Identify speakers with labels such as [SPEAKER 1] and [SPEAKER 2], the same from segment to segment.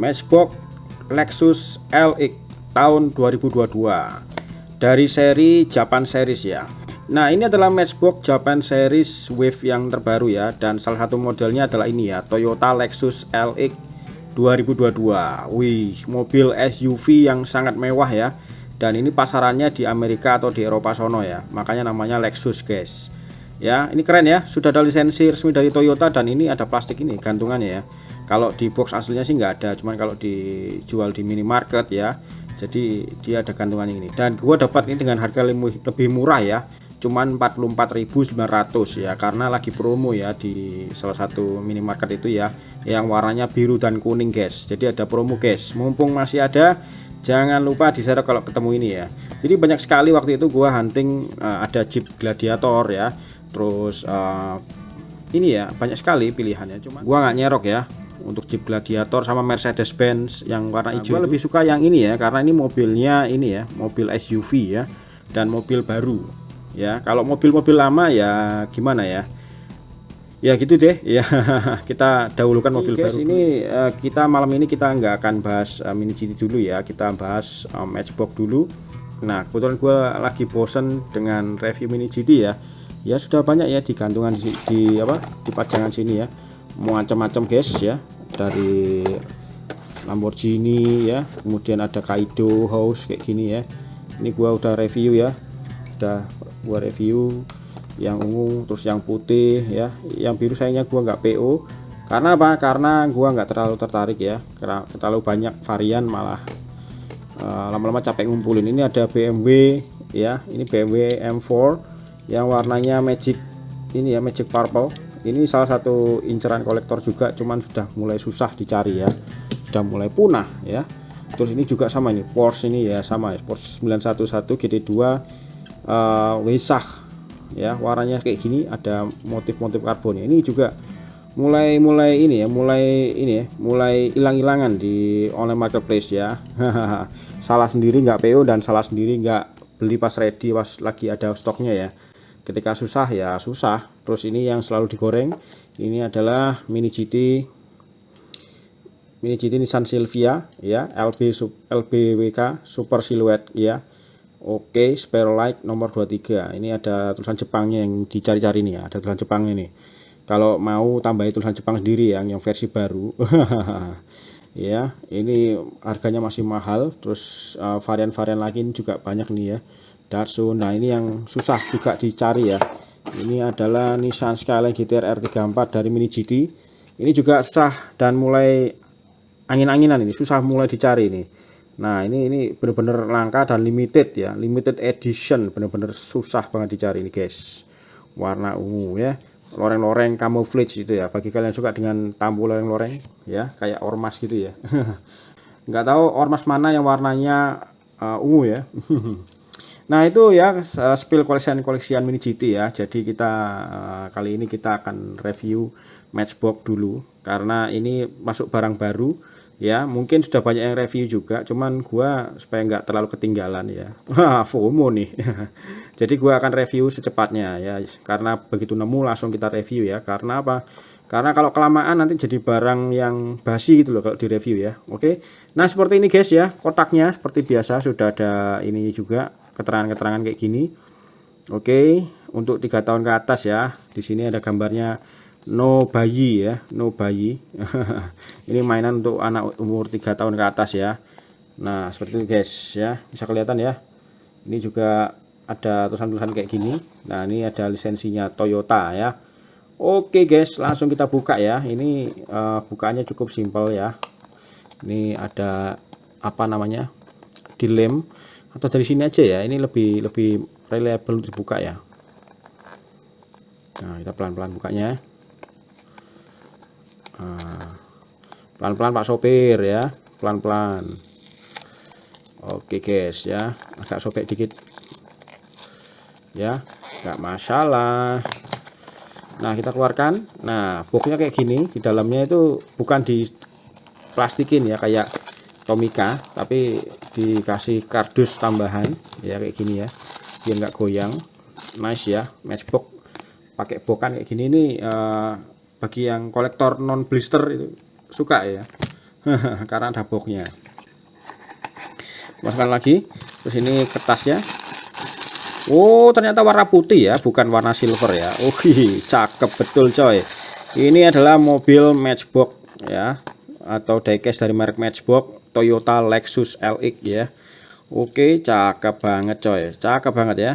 [SPEAKER 1] Matchbox Lexus LX tahun 2022 dari seri Japan Series ya. Nah, ini adalah Matchbox Japan Series Wave yang terbaru ya, dan salah satu modelnya adalah ini ya, Toyota Lexus LX 2022. Wih, mobil SUV yang sangat mewah ya. Dan ini pasarannya di Amerika atau di Eropa sono ya. Makanya namanya Lexus, guys. Ya, ini keren ya. Sudah ada lisensi resmi dari Toyota dan ini ada plastik ini gantungannya ya. Kalau di box aslinya sih nggak ada, cuman kalau dijual di minimarket ya. Jadi dia ada gantungan ini. Dan gua dapat ini dengan harga lebih murah ya. Cuman 44.900 ya, karena lagi promo ya di salah satu minimarket itu ya, yang warnanya biru dan kuning, guys. Jadi ada promo, guys. Mumpung masih ada, jangan lupa di-share kalau ketemu ini ya. Jadi banyak sekali waktu itu gua hunting, ada Jeep Gladiator ya. Terus ini ya, banyak sekali pilihannya, cuma gua nggak nyerok ya untuk Jeep Gladiator sama Mercedes-Benz yang warna hijau. Gua lebih suka yang ini ya, karena ini mobilnya ini ya, mobil SUV ya, dan mobil baru ya. Kalau mobil-mobil lama ya gimana ya, ya gitu deh ya. Kita dahulukan mobil baru. Ini kita malam ini kita nggak akan bahas Mini GT dulu ya, kita bahas Matchbox dulu. Nah, kebetulan gue lagi bosen dengan review Mini GT ya. Ya sudah banyak ya di gantungan di pajangan sini ya, macam-macam guys ya, dari Lamborghini ya, kemudian ada Kaido House kayak gini ya. Ini gua udah review ya, udah gua review yang ungu, terus yang putih ya, yang biru sayangnya gua nggak PO. Karena apa? Karena gua nggak terlalu tertarik ya, karena terlalu banyak varian, malah lama-lama capek ngumpulin. Ini ada BMW ya, ini BMW M4 yang warnanya magic ini ya, magic purple. Ini salah satu inceran kolektor juga, cuman sudah mulai susah dicari ya, sudah mulai punah ya. Terus ini juga sama, ini Porsche ini ya, sama ya, Porsche 911 GT2 Weissach ya, warnanya kayak gini, ada motif-motif karbon. Ini juga mulai ini ya, mulai hilang-hilangan di online marketplace ya. Salah sendiri nggak PO dan salah sendiri nggak beli pas ready, pas lagi ada stoknya ya. Ketika susah ya susah. Terus ini yang selalu digoreng, ini adalah Mini GT Nissan Silvia ya, LBWK Super Silhouette ya. Oke, Sparrow Light nomor 23. Ini ada tulisan Jepangnya yang dicari-cari nih ya, ada tulisan Jepangnya nih. Kalau mau tambahin tulisan Jepang sendiri yang versi baru. Ya, ini harganya masih mahal. Terus varian-varian lagi juga banyak nih ya. Datsun. Nah, ini yang susah juga dicari ya. Ini adalah Nissan Skyline GT-R R34 dari Mini GT. Ini juga susah dan mulai angin-anginan, ini susah mulai dicari nih. Nah, ini bener-bener langka dan limited ya, limited edition, bener-bener susah banget dicari ini, guys. Warna ungu ya, loreng-loreng camouflage itu ya. Bagi kalian suka dengan tampul loreng-loreng ya, kayak ormas gitu ya. Nggak tahu ormas mana yang warnanya ungu ya. Nah, itu ya spill koleksian Mini GT ya. Jadi kita kali ini kita akan review Matchbox dulu, karena ini masuk barang baru ya. Mungkin sudah banyak yang review juga, cuman gua supaya nggak terlalu ketinggalan ya. FOMO nih. Jadi gua akan review secepatnya ya, karena begitu nemu langsung kita review ya. Karena apa? Karena kalau kelamaan nanti jadi barang yang basi gitu loh kalau di review ya. Oke. Nah, seperti ini guys ya, kotaknya seperti biasa sudah ada ini juga, keterangan-keterangan kayak gini. Oke, untuk 3 tahun ke atas ya. Di sini ada gambarnya no bayi ya, no bayi. Ini mainan untuk anak umur 3 tahun ke atas ya. Nah, seperti itu guys ya, bisa kelihatan ya. Ini juga ada tulisan-tulisan kayak gini. Nah, ini ada lisensinya Toyota ya. Oke guys, langsung kita buka ya. Ini bukaannya cukup simpel ya. Ini ada apa namanya, dilem atau dari sini aja ya. Ini lebih reliable dibuka ya. Nah, kita pelan-pelan bukanya. Pelan-pelan Pak sopir ya, pelan-pelan. Oke guys ya, agak sobek dikit ya, nggak masalah. Nah, kita keluarkan. Nah, boxnya kayak gini, di dalamnya itu bukan di plastikin ya kayak Tomica, tapi dikasih kardus tambahan ya kayak gini ya, biar nggak goyang. Nice ya, Matchbox pakai bokan kayak gini nih, bagi yang kolektor non blister itu suka ya. karena ada boxnya. Masukkan lagi. Terus ini kertasnya. Oh, ternyata warna putih ya, bukan warna silver ya. Cakep betul coy. Ini adalah mobil Matchbox ya, atau diecast dari merek Matchbox Toyota Lexus LX ya. Oke, cakep banget coy, cakep banget ya.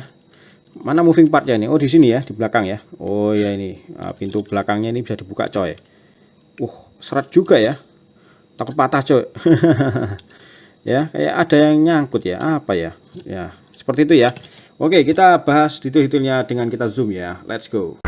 [SPEAKER 1] Mana moving partnya ini? Oh, di sini ya, di belakang ya. Oh ya, ini pintu belakangnya ini bisa dibuka coy. Seret juga ya, takut patah coy. Ya, kayak ada yang nyangkut ya, apa ya? Ya, seperti itu ya. Oke, kita bahas detail-detailnya dengan kita zoom ya. Let's go.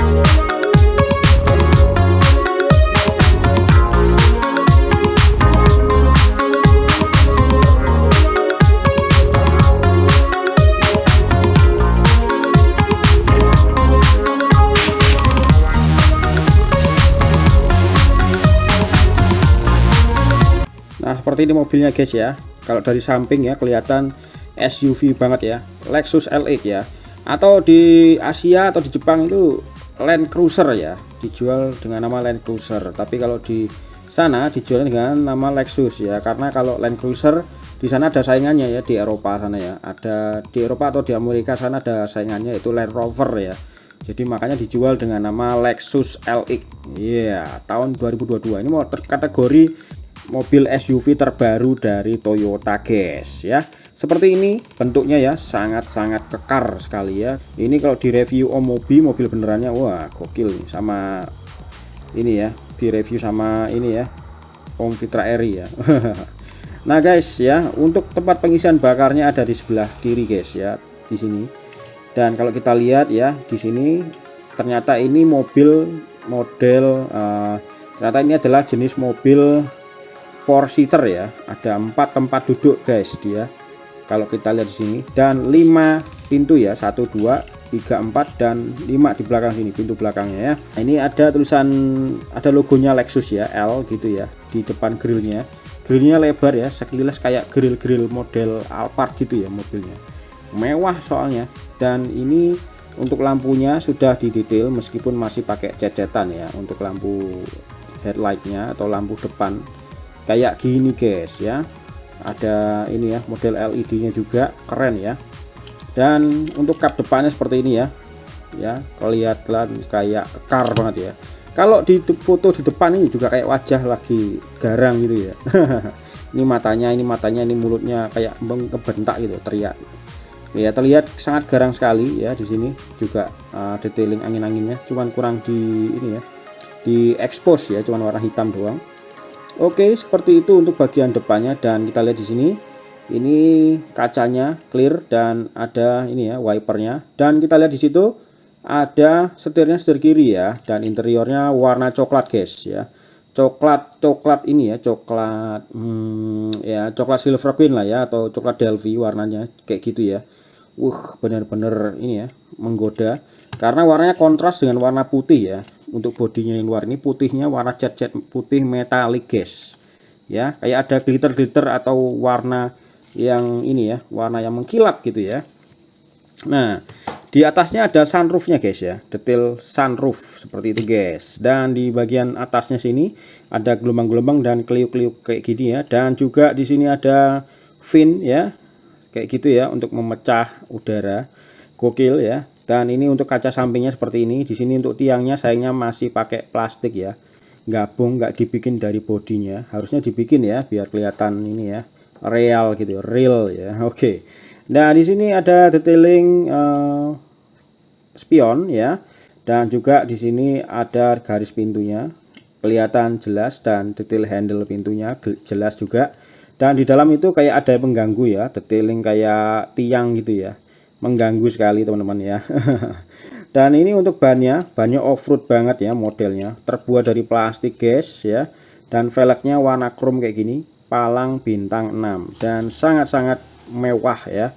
[SPEAKER 1] Nah, seperti ini mobilnya guys ya. Kalau dari samping ya kelihatan SUV banget ya, Lexus LX ya. Atau di Asia atau di Jepang itu Land Cruiser ya, dijual dengan nama Land Cruiser. Tapi kalau di sana dijual dengan nama Lexus ya, karena kalau Land Cruiser di sana ada saingannya ya, di Eropa sana ya. Ada di Eropa atau di Amerika sana ada saingannya, itu Land Rover ya. Jadi makanya dijual dengan nama Lexus LX. Iya, tahun 2022. Ini mau kategori mobil SUV terbaru dari Toyota guys ya. Seperti ini bentuknya ya, sangat-sangat kekar sekali ya. Ini kalau di review mobil benerannya wah gokil nih. Sama ini ya, di review sama ini ya, Om Fitra Eri ya. Nah guys ya, untuk tempat pengisian bakarnya ada di sebelah kiri guys ya, di sini. Dan kalau kita lihat ya, di sini ternyata ini mobil model ternyata ini adalah jenis mobil 4-seater ya, ada 4 tempat duduk guys dia. Kalau kita lihat di sini dan 5 pintu ya, 1 2 3 4 dan 5 di belakang sini pintu belakangnya ya. Nah, ini ada tulisan, ada logonya Lexus ya, L gitu ya di depan grillnya. Grillnya lebar ya, sekilas kayak grill model Alphard gitu ya mobilnya. Mewah soalnya. Dan ini untuk lampunya sudah didetail meskipun masih pakai cat-catan ya, untuk lampu headlightnya atau lampu depan kayak gini guys ya. Ada ini ya, model LED nya juga keren ya. Dan untuk kap depannya seperti ini ya, kelihatan kayak kekar banget ya. Kalau di foto di depan ini juga kayak wajah lagi garang gitu ya. Ini matanya, ini mulutnya kayak kebentak gitu, teriak ya. Terlihat sangat garang sekali ya. Di sini juga detailing angin-anginnya cuman kurang di ini ya, di expose ya, cuman warna hitam doang. Oke, seperti itu untuk bagian depannya. Dan kita lihat di sini, ini kacanya clear dan ada ini ya, wipernya. Dan kita lihat di situ ada setir kiri ya, dan interiornya warna coklat guys ya. Coklat ini ya, coklat coklat silver queen lah ya, atau coklat Delphi warnanya kayak gitu ya. Bener-bener ini ya, menggoda karena warnanya kontras dengan warna putih ya. Untuk bodinya yang luar ini putihnya warna cat putih metalik guys ya, kayak ada glitter atau warna yang ini ya, warna yang mengkilap gitu ya. Nah, di atasnya ada sunroofnya guys ya, detail sunroof seperti itu guys. Dan di bagian atasnya sini ada gelombang-gelombang dan keliuk-keliuk kayak gini ya. Dan juga di sini ada fin ya, kayak gitu ya, untuk memecah udara. Gokil ya. Dan ini untuk kaca sampingnya seperti ini. Di sini untuk tiangnya sayangnya masih pakai plastik ya, gabung, nggak dibikin dari bodinya. Harusnya dibikin ya biar kelihatan ini ya, real gitu, real ya. Oke. Nah di sini ada detailing spion ya, dan juga di sini ada garis pintunya kelihatan jelas, dan detail handle pintunya jelas juga. Dan di dalam itu kayak ada yang mengganggu ya, detailing kayak tiang gitu ya, mengganggu sekali teman-teman ya. Dan ini untuk bannya off-road banget ya, modelnya terbuat dari plastik guys ya. Dan velgnya warna chrome kayak gini, palang bintang 6, dan sangat-sangat mewah ya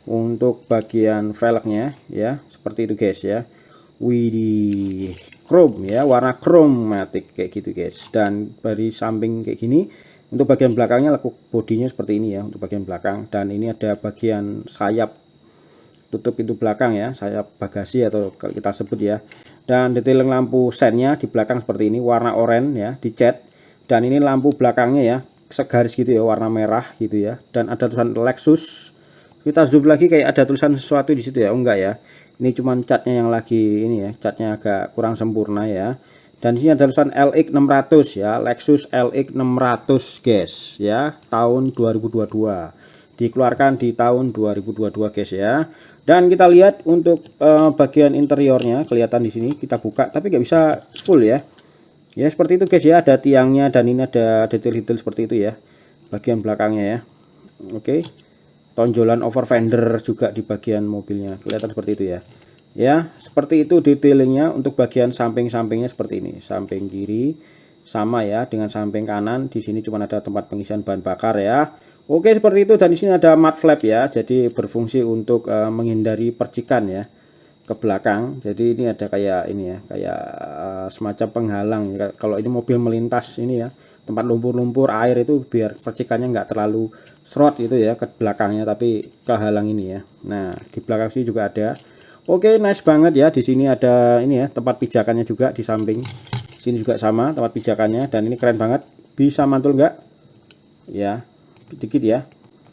[SPEAKER 1] untuk bagian velgnya ya, seperti itu guys ya. Widih, chrome ya, warna chromatic kayak gitu guys. Dan dari samping kayak gini. Untuk bagian belakangnya lekuk bodinya seperti ini ya, untuk bagian belakang. Dan ini ada bagian sayap tutup pintu belakang ya, sayap bagasi atau kalau kita sebut ya. Dan detailing lampu sennya di belakang seperti ini, warna oranye ya, dicat. Dan ini lampu belakangnya ya, segaris gitu ya, warna merah gitu ya, dan ada tulisan Lexus. Kita zoom lagi kayak ada tulisan sesuatu di situ ya. Oh enggak ya, ini cuman catnya yang lagi ini ya, catnya agak kurang sempurna ya. Dan di sini ada tulisan LX 600 ya, Lexus LX 600 guys ya, tahun 2022, dikeluarkan di tahun 2022 guys ya. Dan kita lihat untuk bagian interiornya kelihatan di sini, kita buka tapi nggak bisa full ya. Ya seperti itu guys ya, ada tiangnya dan ini ada detail-detail seperti itu ya, bagian belakangnya ya. Oke, tonjolan over fender juga di bagian mobilnya kelihatan seperti itu ya. Ya seperti itu detailingnya. Untuk bagian samping-sampingnya seperti ini, samping kiri sama ya dengan samping kanan. Di sini cuma ada tempat pengisian bahan bakar ya. Oke seperti itu, dan di sini ada mud flap ya, jadi berfungsi untuk menghindari percikan ya ke belakang. Jadi ini ada kayak ini ya, kayak semacam penghalang ya. Kalau ini mobil melintas ini ya, tempat lumpur-lumpur air itu biar percikannya nggak terlalu serot gitu ya ke belakangnya, tapi kehalang ini ya. Nah di belakang sini juga ada. Oke, nice banget ya. Di sini ada ini ya, tempat pijakannya juga di samping sini juga sama tempat pijakannya, dan ini keren banget. Bisa mantul nggak ya, dikit ya.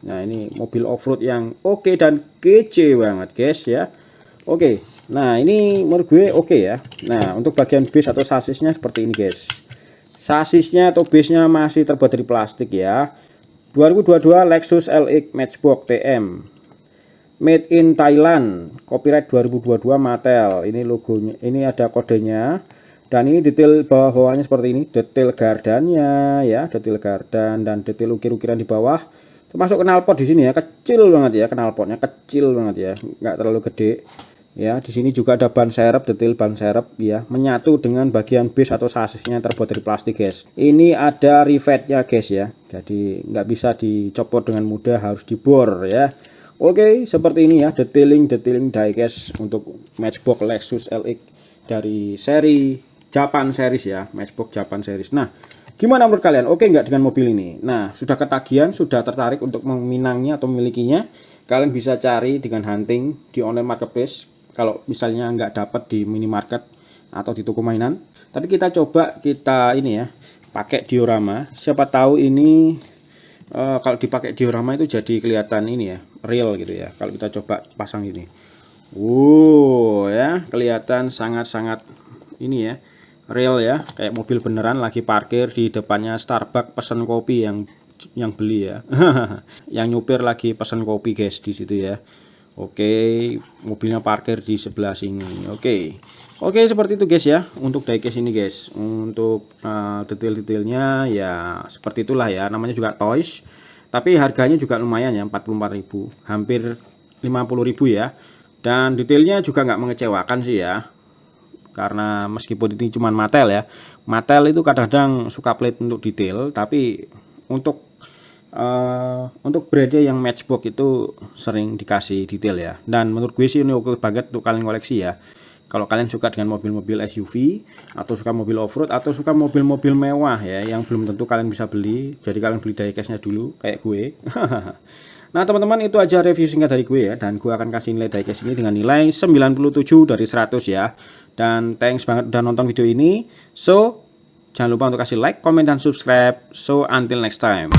[SPEAKER 1] Nah ini mobil off-road yang oke dan kece banget guys ya. Oke, nah ini menurut gue oke ya. Nah untuk bagian base atau sasisnya seperti ini guys. Sasisnya atau base-nya masih terbuat dari plastik ya. 2022 Lexus LX Matchbox TM, made in Thailand, copyright 2022 Mattel. Ini logonya, ini ada kodenya. Dan ini detail bawah-bawahnya seperti ini, detail gardannya ya, detail gardan dan detail ukir-ukiran di bawah. Termasuk knalpot di sini ya, kecil banget ya, knalpotnya kecil banget ya, nggak terlalu gede. Ya, di sini juga ada ban serep, detail ban serep ya, menyatu dengan bagian base atau sasisnya terbuat dari plastik guys. Ini ada rivetnya guys ya, jadi nggak bisa dicopot dengan mudah, harus dibor ya. Oke, seperti ini ya, detailing diecast untuk Matchbox Lexus LX dari seri Japan series ya, Matchbox Japan series. Nah, gimana menurut kalian? Oke nggak dengan mobil ini? Nah, sudah ketagihan, sudah tertarik untuk meminangnya atau memilikinya? Kalian bisa cari dengan hunting di online marketplace. Kalau misalnya nggak dapat di minimarket atau di toko mainan, tapi kita coba kita ini ya, pakai diorama. Siapa tahu ini kalau dipakai diorama itu jadi kelihatan ini ya, real gitu ya. Kalau kita coba pasang ini, ya kelihatan sangat-sangat ini ya, real ya, kayak mobil beneran lagi parkir di depannya Starbucks pesen kopi yang beli ya. Yang nyupir lagi pesen kopi guys di situ ya. Oke, mobilnya parkir di sebelah sini. Oke, seperti itu guys ya untuk diecast ini guys. Untuk detail-detailnya ya seperti itulah ya, namanya juga toys, tapi harganya juga lumayan ya, 44.000, hampir 50.000 ya. Dan detailnya juga nggak mengecewakan sih ya, karena meskipun ini cuma Mattel ya, Mattel itu kadang-kadang suka pelit untuk detail, tapi untuk brandnya yang Matchbox itu sering dikasih detail ya. Dan menurut gue sih ini oke banget untuk kalian koleksi ya. Kalau kalian suka dengan mobil-mobil SUV, atau suka mobil off-road, atau suka mobil-mobil mewah ya, yang belum tentu kalian bisa beli, jadi kalian beli diecastnya dulu kayak gue. Nah teman-teman, itu aja review singkat dari gue ya, dan gue akan kasih nilai diecast ini dengan nilai 97 dari 100 ya. Dan thanks banget udah nonton video ini. So jangan lupa untuk kasih like, comment, dan subscribe. So until next time.